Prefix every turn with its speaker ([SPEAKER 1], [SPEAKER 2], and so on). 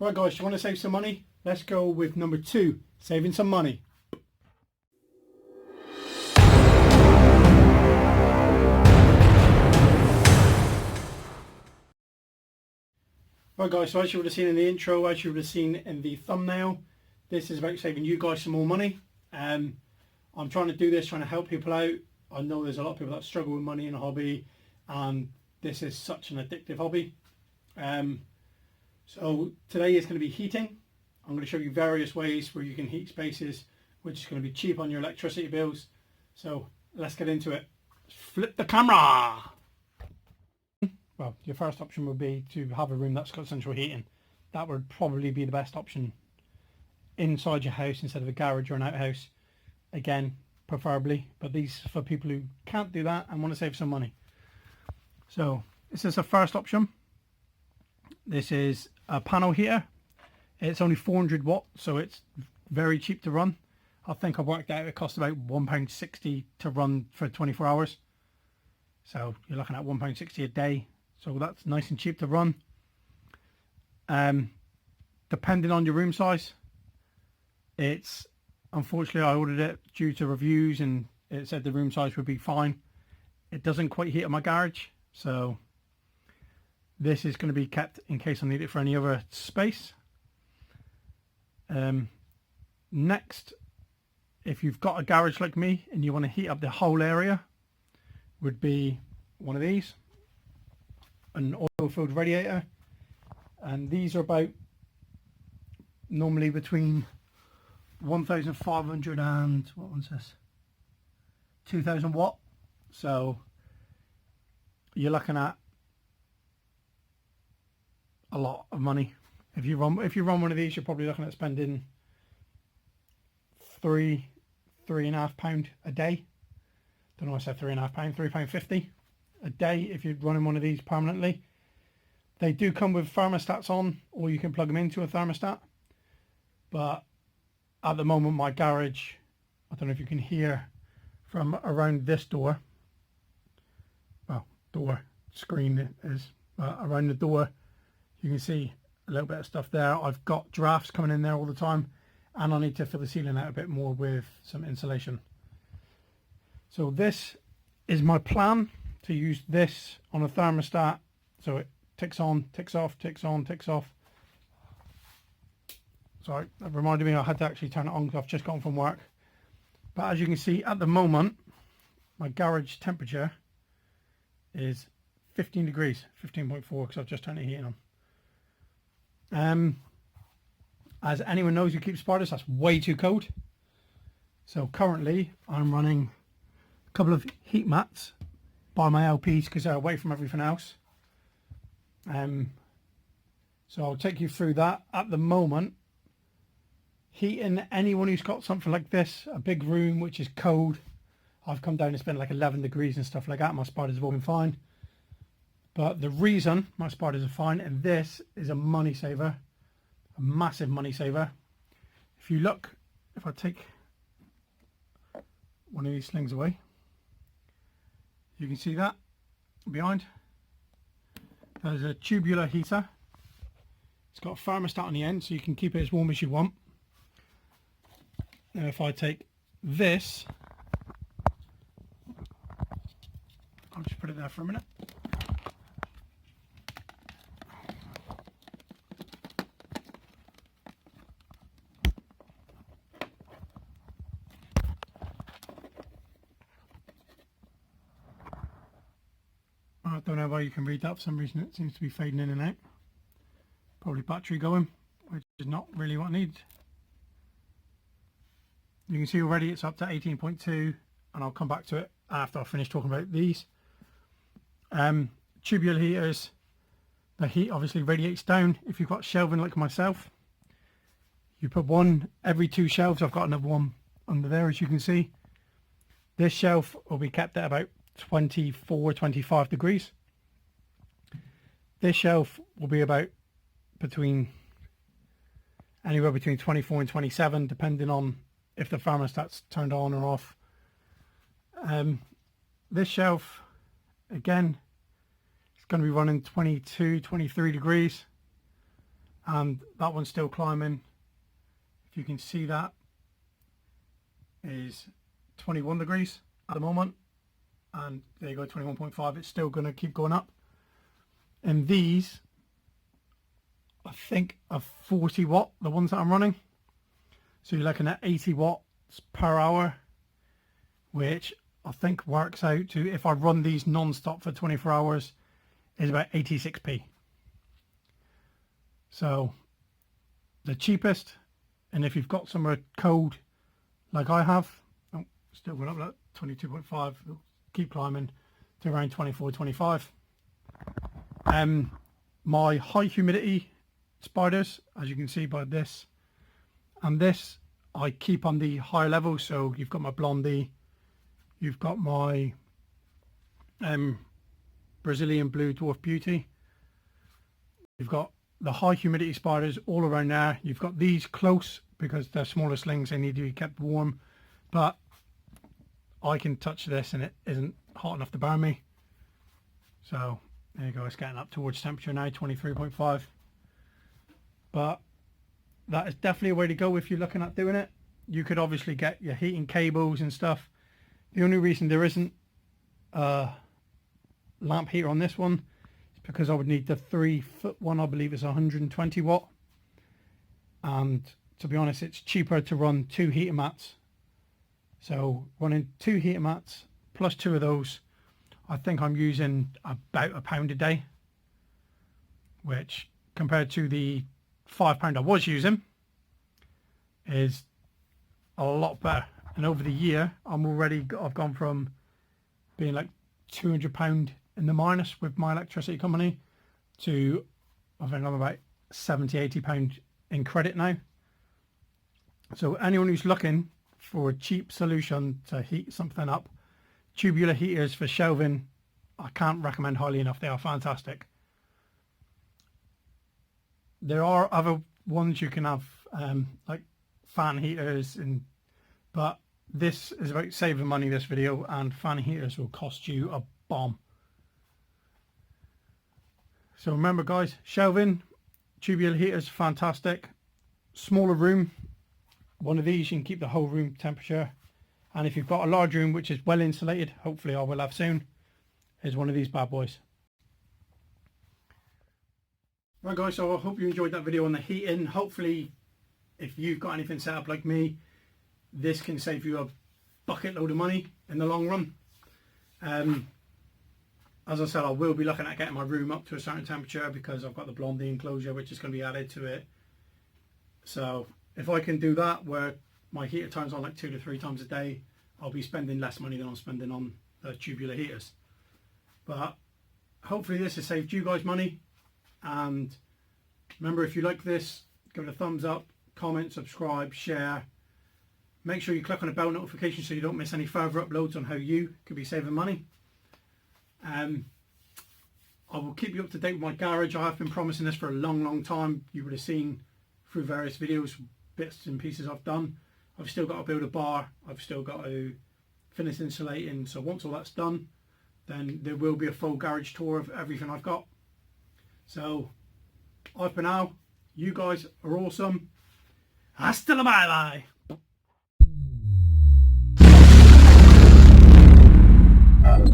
[SPEAKER 1] Right guys, you want to save some money? Let's go with number 2, saving some money. Right guys, so as you would have seen in the intro, as you would have seen in the thumbnail, this is about saving you guys some more money. I'm trying to do this, trying to help people out. I know there's a lot of people that struggle with money in a hobby, and this is such an addictive hobby. So today is going to be heating. I'm going to show you various ways where you can heat spaces, which is going to be cheap on your electricity bills. So let's get into it. Flip the camera. Well, your first option would be to have a room that's got central heating. That would probably be the best option inside your house instead of a garage or an outhouse. Again, preferably, but these for people who can't do that and want to save some money. So this is the first option. This is a panel heater. It's only 400 watts, so it's very cheap to run. I think I worked out it costs about £1.60 to run for 24 hours. So you're looking at £1.60 a day. So that's nice and cheap to run. Depending on your room size, it's unfortunately I ordered it due to reviews and it said the room size would be fine. It doesn't quite heat up my garage, so this is going to be kept in case I need it for any other space. Next, if you've got a garage like me and you want to heat up the whole area, would be one of these, an oil-filled radiator, and these are about normally between 1,500 and what one's this, 2,000 watt. So you're looking at a lot of money. If you run one of these, you're probably looking at spending £3.5 a day. Don't know why I said £3.5, £3.50 a day if you're running one of these permanently. They do come with thermostats on, or you can plug them into a thermostat. But at the moment, my garage, I don't know if you can hear from around this door. Well, door screen is around the door. You can see a little bit of stuff there. I've got drafts coming in there all the time, and I need to fill the ceiling out a bit more with some insulation. So this is my plan, to use this on a thermostat, so it ticks on, ticks off, ticks on, ticks off. Sorry, that reminded me I had to actually turn it on because I've just gotten from work. But as you can see at the moment, my garage temperature is 15 degrees, 15.4, because I've just turned the heating on. As anyone knows who keeps spiders, that's way too cold. So currently I'm running a couple of heat mats by my LPs because they're away from everything else. So I'll take you through that. At the moment, heating anyone who's got something like this, a big room which is cold, I've come down to spend like 11 degrees and stuff like that. My spiders have all been fine. But the reason my spiders are fine, and this is a money saver, a massive money saver. If you look, if I take one of these slings away, you can see that behind. There's a tubular heater. It's got a thermostat on the end, so you can keep it as warm as you want. Now if I take this, I'll just put it there for a minute. I don't know why you can read that. For some reason it seems to be fading in and out. Probably battery going, which is not really what I need. You can see already it's up to 18.2, and I'll come back to it after I finish talking about these. Tubular heaters, the heat obviously radiates down. If you've got shelving like myself, you put one every 2 shelves. I've got another one under there, as you can see. This shelf will be kept at about 24, 25 degrees. This shelf will be about anywhere between 24 and 27, depending on if the thermostat's turned on or off. This shelf, again, it's going to be running 22, 23 degrees. and that one's still climbing. If you can see, that is 21 degrees at the moment, and there you go, 21.5. It's still going to keep going up. And these, I think, are 40 watt, the ones that I'm running. So you're looking at 80 watts per hour, which I think works out to, if I run these non-stop for 24 hours, is about 86p. So the cheapest, and if you've got somewhere cold like I have, oh, still going up like 22.5, keep climbing to around 24, 25. My high humidity spiders, as you can see by this and this, I keep on the higher level. So you've got my Blondie, you've got my Brazilian Blue Dwarf Beauty, you've got the high humidity spiders all around there. You've got these close because they're smaller slings, they need to be kept warm, but I can touch this and it isn't hot enough to burn me. So there you go, it's getting up towards temperature now, 23.5. But that is definitely a way to go if you're looking at doing it. You could obviously get your heating cables and stuff. The only reason there isn't a lamp heater on this one is because I would need the 3-foot one. I believe it's 120 watt. And to be honest, it's cheaper to run 2 heater mats. So running 2 heater mats plus 2 of those, I think I'm using about £1 a day, which compared to the £5 I was using is a lot better. And over the year, I've gone from being like £200 in the minus with my electricity company to, I think I'm about £70-80 in credit now. So anyone who's looking for a cheap solution to heat something up, tubular heaters for shelving, I can't recommend highly enough. They are fantastic. There are other ones you can have, like fan heaters, but this is about saving money, this video, and fan heaters will cost you a bomb. So remember guys, shelving, tubular heaters, fantastic. Smaller room, one of these you can keep the whole room temperature. And if you've got a large room which is well insulated, hopefully I will have soon, is one of these bad boys. Right guys, so I hope you enjoyed that video on the heating. Hopefully if you've got anything set up like me, this can save you a bucket load of money in the long run. As I said, I will be looking at getting my room up to a certain temperature because I've got the Blondie enclosure which is going to be added to it. So if I can do that where my heater turns on like 2 to 3 times a day, I'll be spending less money than I'm spending on the tubular heaters. But hopefully this has saved you guys money. And remember, if you like this, give it a thumbs up, comment, subscribe, share. Make sure you click on the bell notification so you don't miss any further uploads on how you could be saving money. I will keep you up to date with my garage. I have been promising this for a long time. You would have seen through various videos bits and pieces I've done. I've still got to build a bar, I've still got to finish insulating, so once all that's done, then there will be a full garage tour of everything I've got. So bye for now, you guys are awesome. Hasta la bye bye.